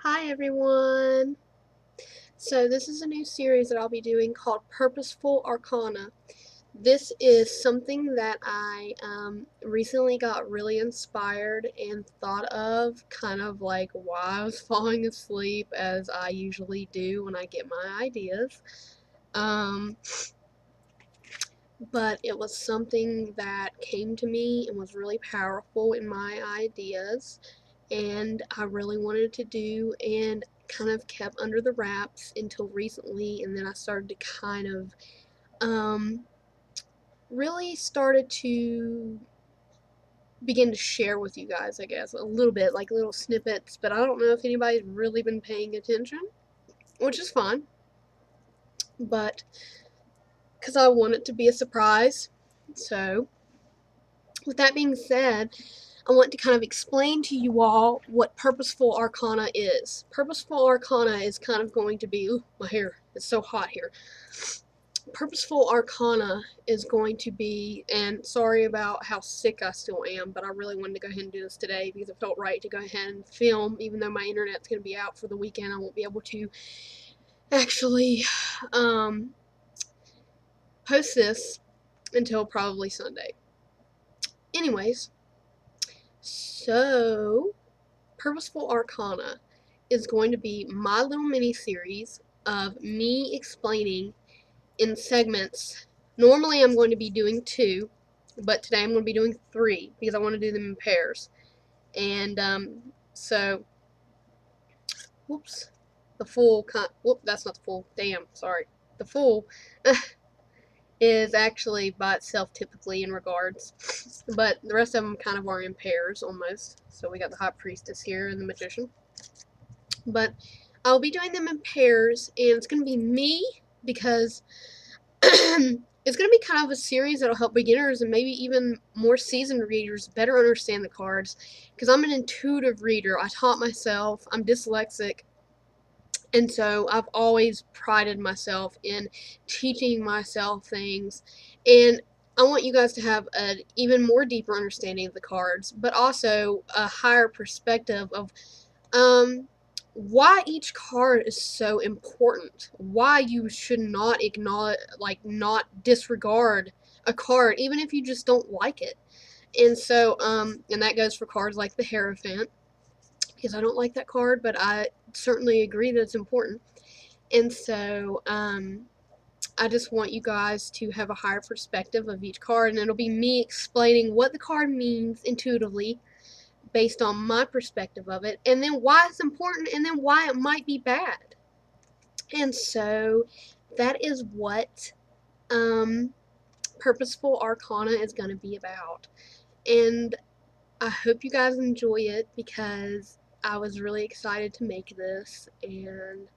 Hi everyone! So this is a new series that I'll be doing called Purposeful Arcana. This is something that I recently got really inspired and thought of, kind of like while I was falling asleep, as I usually do when I get my ideas. Um, but it was something that came to me and was really powerful in my ideas, and I really wanted to do, and kind of kept under the wraps until recently, and then I started to kind of really started to begin to share with you guys, I guess, a little bit, like little snippets, but I don't know if anybody's really been paying attention, which is fine, but because I want it to be a surprise. So with that being said, I want to kind of explain to you all what Purposeful Arcana is. Purposeful Arcana is kind of going to be, ooh, my hair is so hot here. Purposeful Arcana is going to be, and sorry about how sick I still am, but I really wanted to go ahead and do this today because it felt right to go ahead and film, even though my internet's going to be out for the weekend. I won't be able to actually post this until probably Sunday. Anyways, so Purposeful Arcana is going to be my little mini series of me explaining in segments. Normally I'm going to be doing 2, but today I'm going to be doing 3 because I want to do them in pairs. And so, whoops, the full, that's not the full, damn, sorry. The full is actually by itself typically in regards, but the rest of them kind of are in pairs almost. So we got the High Priestess here and the Magician. But I'll be doing them in pairs, and it's going to be me because it's going to be kind of a series that'll help beginners and maybe even more seasoned readers better understand the cards, because I'm an intuitive reader. I taught myself. I'm dyslexic, and so I've always prided myself in teaching myself things, and I want you guys to have an even more deeper understanding of the cards, but also a higher perspective of why each card is so important, why you should not acknowledge, like, not disregard a card even if you just don't like it. And so and that goes for cards like the Hierophant, because I don't like that card, but I certainly agree that it's important. And so I just want you guys to have a higher perspective of each card, and it'll be me explaining what the card means intuitively based on my perspective of it, and then why it's important, and then why it might be bad. And so that is what Purposeful Arcana is going to be about. And I hope you guys enjoy it, because I was really excited to make this, and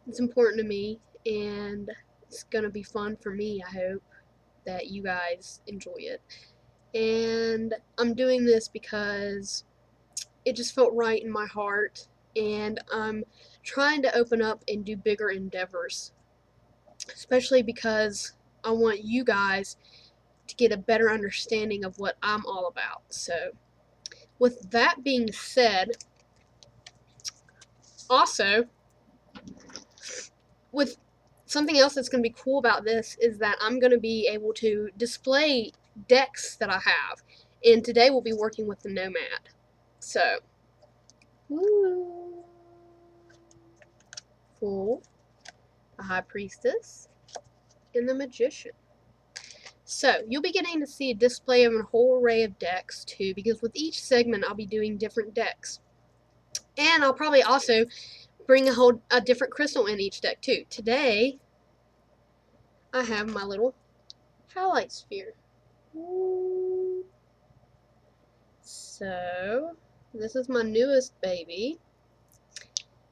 it's important to me, and it's going to be fun for me. I hope that you guys enjoy it. And I'm doing this because it just felt right in my heart, and I'm trying to open up and do bigger endeavors, especially because I want you guys to get a better understanding of what I'm all about. So with that being said, also with something else that's going to be cool about this is that I'm going to be able to display decks that I have, and today we'll be working with the Nomad. So, woo, Fool, the High Priestess, and the Magician. So, you'll be getting to see a display of a whole array of decks too, because with each segment I'll be doing different decks. And I'll probably also bring a different crystal in each deck too. Today, I have my little highlight sphere. So, this is my newest baby,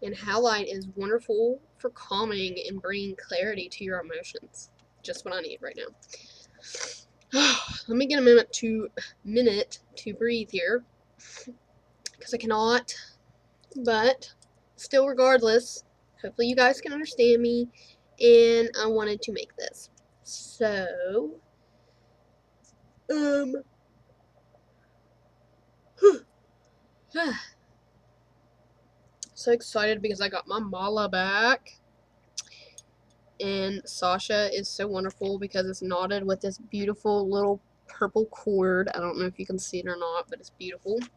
and Howlite is wonderful for calming and bringing clarity to your emotions. Just what I need right now. Let me get a minute to breathe here, because I cannot. But still, regardless, hopefully you guys can understand me, and I wanted to make this. So, So excited because I got my mala back. And Sasha is so wonderful because it's knotted with this beautiful little purple cord. I don't know if you can see it or not, but it's beautiful. And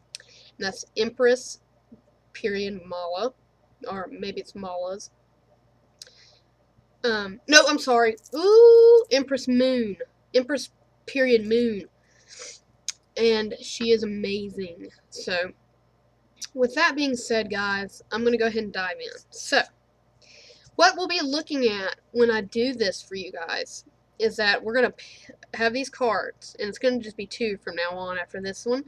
that's Empress period mala. Or maybe it's malas. No, I'm sorry. Ooh, Empress Moon. Empress period Moon. And she is amazing. So, with that being said, guys, I'm going to go ahead and dive in. So, what we'll be looking at when I do this for you guys is that we're going to have these cards, and it's going to just be 2 from now on after this one,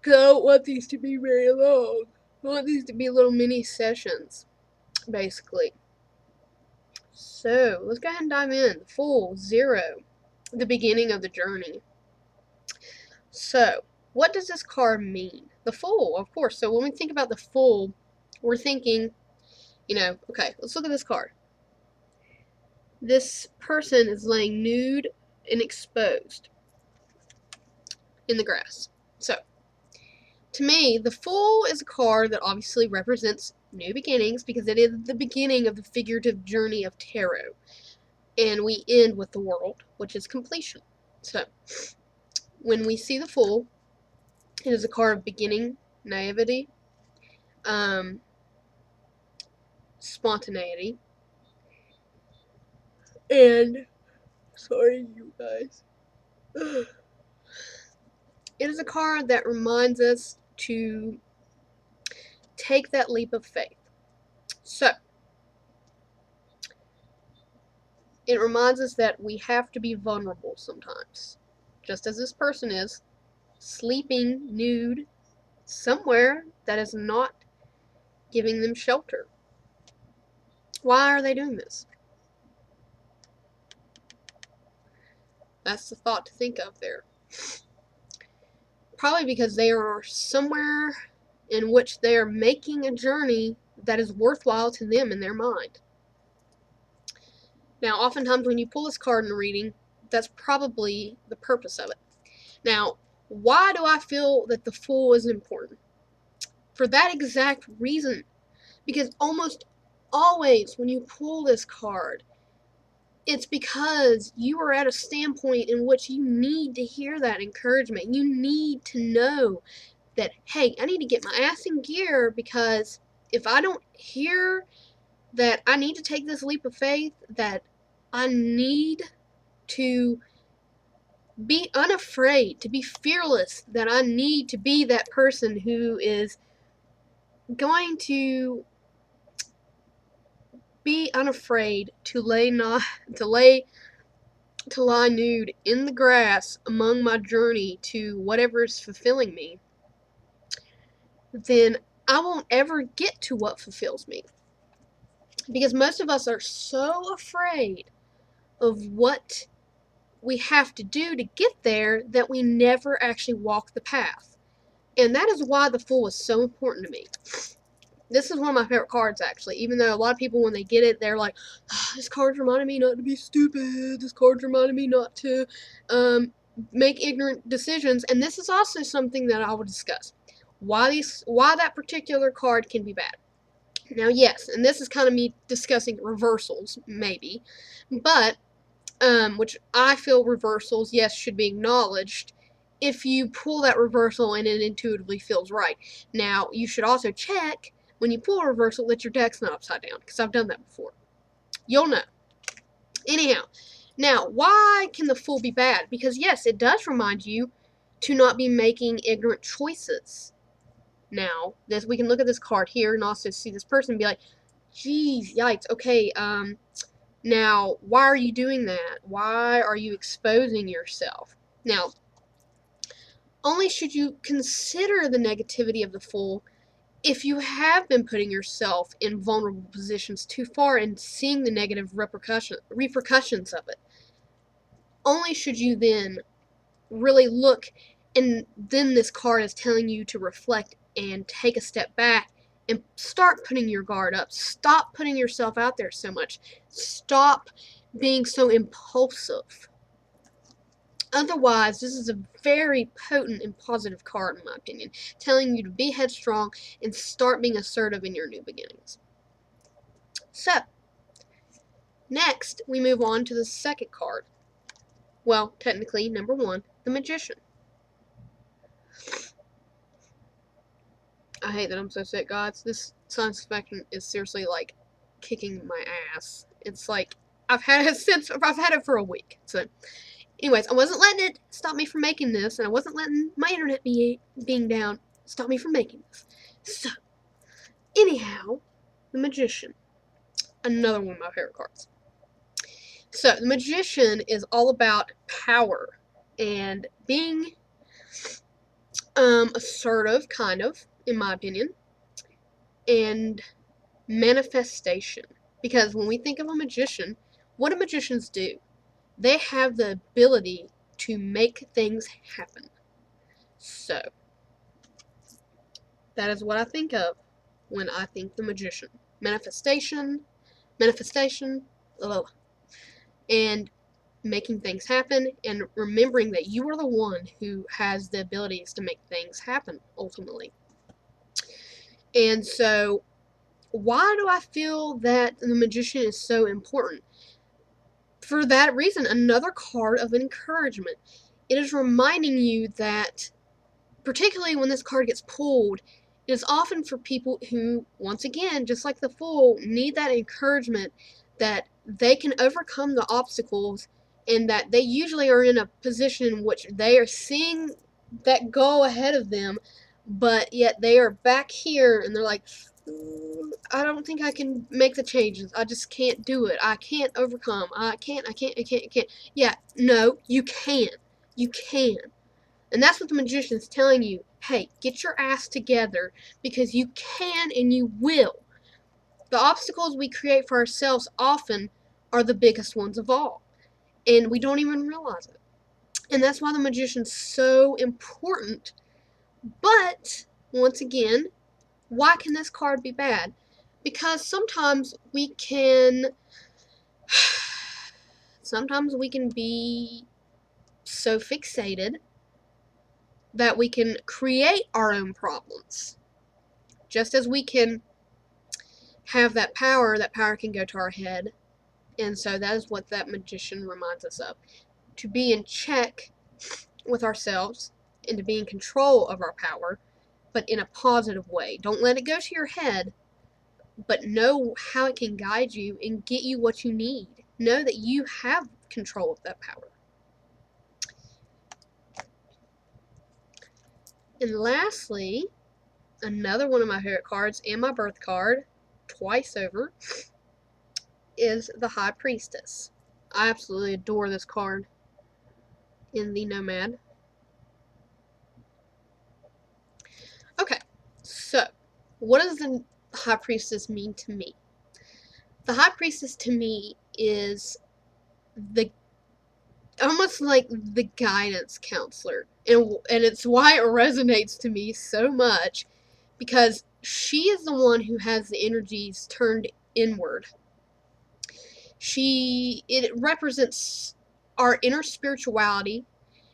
because I don't want these to be very long. I want these to be little mini sessions, basically. So, let's go ahead and dive in. Full, 0, the beginning of the journey. So, what does this card mean? The Fool, of course. So when we think about the Fool, we're thinking, okay, let's look at this card. This person is laying nude and exposed in the grass. So, to me, the Fool is a card that obviously represents new beginnings because it is the beginning of the figurative journey of tarot. And we end with the World, which is completion. So, when we see the Fool, it is a card of beginning, naivety, spontaneity, and sorry you guys, it is a card that reminds us to take that leap of faith. So it reminds us that we have to be vulnerable sometimes, just as this person is sleeping nude somewhere that is not giving them shelter. Why are they doing this? That's the thought to think of there. Probably because they are somewhere in which they are making a journey that is worthwhile to them in their mind. Now, oftentimes when you pull this card in a reading, that's probably the purpose of it. Now, why do I feel that the Fool is important? For that exact reason. Because almost always when you pull this card, it's because you are at a standpoint in which you need to hear that encouragement. You need to know that, hey, I need to get my ass in gear, because if I don't hear that I need to take this leap of faith, that I need to be unafraid, to be fearless, that I need to be that person who is going to be unafraid to lie nude in the grass among my journey to whatever is fulfilling me, then I won't ever get to what fulfills me. Because most of us are so afraid of what we have to do to get there that we never actually walk the path. And that is why the Fool is so important to me. This is one of my favorite cards, actually. Even though a lot of people, when they get it, they're like, oh, this card's reminding me not to be stupid. This card's reminding me not to make ignorant decisions. And this is also something that I will discuss. Why that particular card can be bad. Now, yes, and this is kind of me discussing reversals, maybe. But, which I feel reversals, yes, should be acknowledged if you pull that reversal and it intuitively feels right. Now, you should also check when you pull a reversal that your deck's not upside down, because I've done that before. You'll know. Anyhow, now, why can the Fool be bad? Because, yes, it does remind you to not be making ignorant choices. Now, we can look at this card here and also see this person and be like, geez, yikes, okay, now, why are you doing that? Why are you exposing yourself? Now, only should you consider the negativity of the Fool if you have been putting yourself in vulnerable positions too far and seeing the negative repercussions of it. Only should you then really look, and then this card is telling you to reflect and take a step back and start putting your guard up. Stop putting yourself out there so much. Stop being so impulsive. Otherwise, this is a very potent and positive card, in my opinion, telling you to be headstrong and start being assertive in your new beginnings. So, next, we move on to the second card. Well, technically, number 1, the Magician. I hate that I'm so sick, guys. This science fiction is seriously, like, kicking my ass. It's like, I've had it for a week. So, anyways, I wasn't letting it stop me from making this, and I wasn't letting my internet being down stop me from making this. So, anyhow, the Magician. Another one of my favorite cards. So, the Magician is all about power and being assertive, kind of, in my opinion, and manifestation. Because when we think of a magician, what do magicians do? They have the ability to make things happen. So, that is what I think of when I think the Magician. Manifestation, and making things happen, and remembering that you are the one who has the abilities to make things happen, ultimately. And so, why do I feel that the Magician is so important? For that reason, another card of encouragement. It is reminding you that, particularly when this card gets pulled, it is often for people who, once again, just like the Fool, need that encouragement that they can overcome the obstacles, and that they usually are in a position in which they are seeing that goal ahead of them, but yet they are back here and they're like, I don't think I can make the changes. I just can't do it. I can't overcome. I can't. Yeah, no, you can. You can. And that's what the Magician's telling you. Hey, get your ass together, because you can and you will. The obstacles we create for ourselves often are the biggest ones of all, and we don't even realize it. And that's why the Magician's so important. But, once again, why can this card be bad? Because sometimes we can be so fixated that we can create our own problems. Just as we can have that power can go to our head. And so that is what that Magician reminds us of. To be in check with ourselves and to be in control of our power, but in a positive way. Don't let it go to your head, but know how it can guide you and get you what you need. Know that you have control of that power. And lastly, another one of my favorite cards, and my birth card, twice over, is the High Priestess. I absolutely adore this card in the Nomad. Okay, so what does the High Priestess mean to me? The High Priestess to me is almost like the guidance counselor, and it's why it resonates to me so much, because she is the one who has the energies turned inward. It represents our inner spirituality.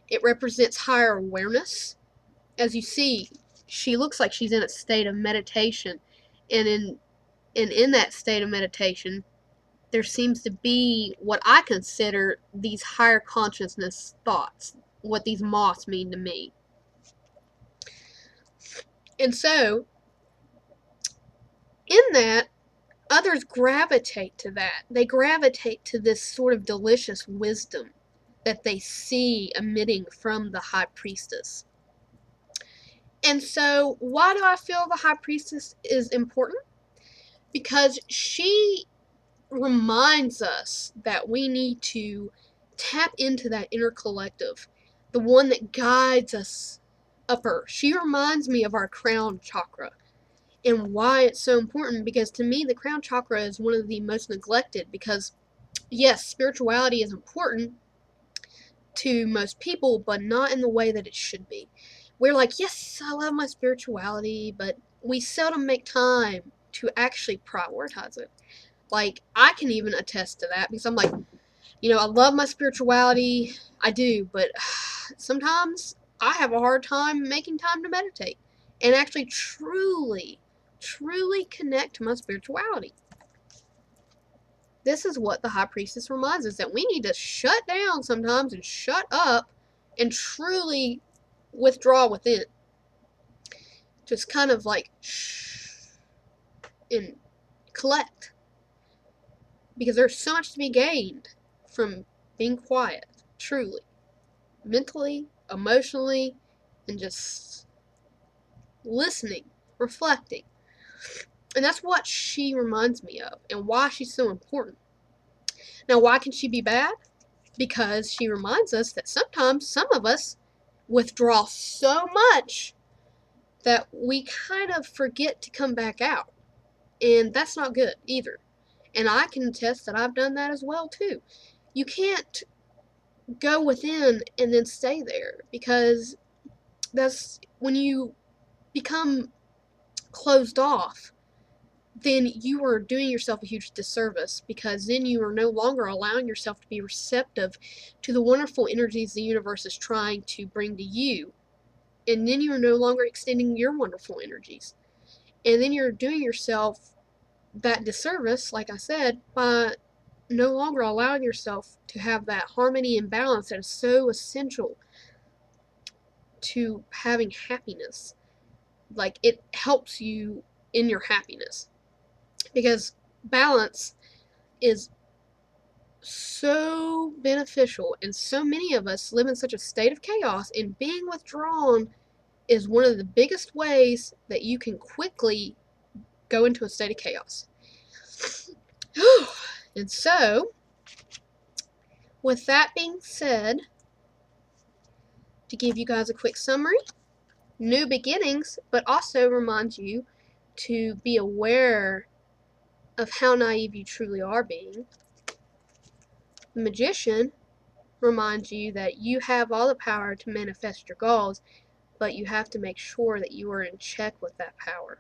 It represents higher awareness. As you see, she looks like she's in a state of meditation, and in that state of meditation, there seems to be what I consider these higher consciousness thoughts, what these moths mean to me. And so, in that, others gravitate to that. They gravitate to this sort of delicious wisdom that they see emitting from the High Priestess. And so, why do I feel the High Priestess is important? Because she reminds us that we need to tap into that inner collective, the one that guides us upper. She reminds me of our crown chakra. And why it's so important, because to me the crown chakra is one of the most neglected, because yes, spirituality is important to most people, but not in the way that it should be. We're like, yes, I love my spirituality, but we seldom make time to actually prioritize it. Like, I can even attest to that, because I'm like, I love my spirituality. I do, but sometimes I have a hard time making time to meditate and actually truly connect to my spirituality. This is what the High Priestess reminds us, that we need to shut down sometimes and shut up and truly withdraw within. Just kind of like shh and collect. Because there's so much to be gained from being quiet, truly. Mentally, emotionally, and just listening, reflecting. And that's what she reminds me of and why she's so important. Now, why can she be bad? Because she reminds us that sometimes some of us withdraw so much that we kind of forget to come back out. And that's not good either. And I can attest that I've done that as well too. You can't go within and then stay there, because that's when you become closed off, then you are doing yourself a huge disservice, because then you are no longer allowing yourself to be receptive to the wonderful energies the universe is trying to bring to you. And then you're no longer extending your wonderful energies. And then you're doing yourself that disservice, like I said, by no longer allowing yourself to have that harmony and balance that is so essential to having happiness. Like, it helps you in your happiness, because balance is so beneficial, and so many of us live in such a state of chaos, and being withdrawn is one of the biggest ways that you can quickly go into a state of chaos. And so, with that being said, to give you guys a quick summary, new beginnings, but also reminds you to be aware of how naive you truly are being. The Magician reminds you that you have all the power to manifest your goals, but you have to make sure that you are in check with that power.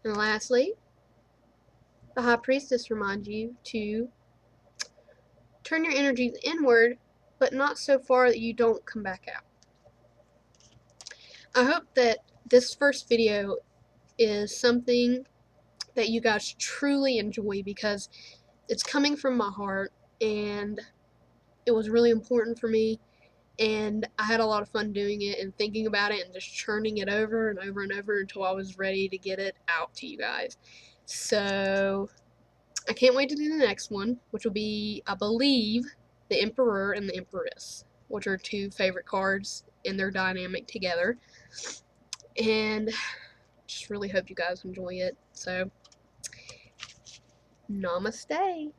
And lastly, the High Priestess reminds you to turn your energies inward, but not so far that you don't come back out. I hope that this first video is something that you guys truly enjoy, because it's coming from my heart, and it was really important for me, and I had a lot of fun doing it and thinking about it and just churning it over and over and over until I was ready to get it out to you guys. So I can't wait to do the next one, which will be, I believe, the Emperor and the Empress, which are two favorite cards, and they're dynamic together. And just really hope you guys enjoy it. So, namaste.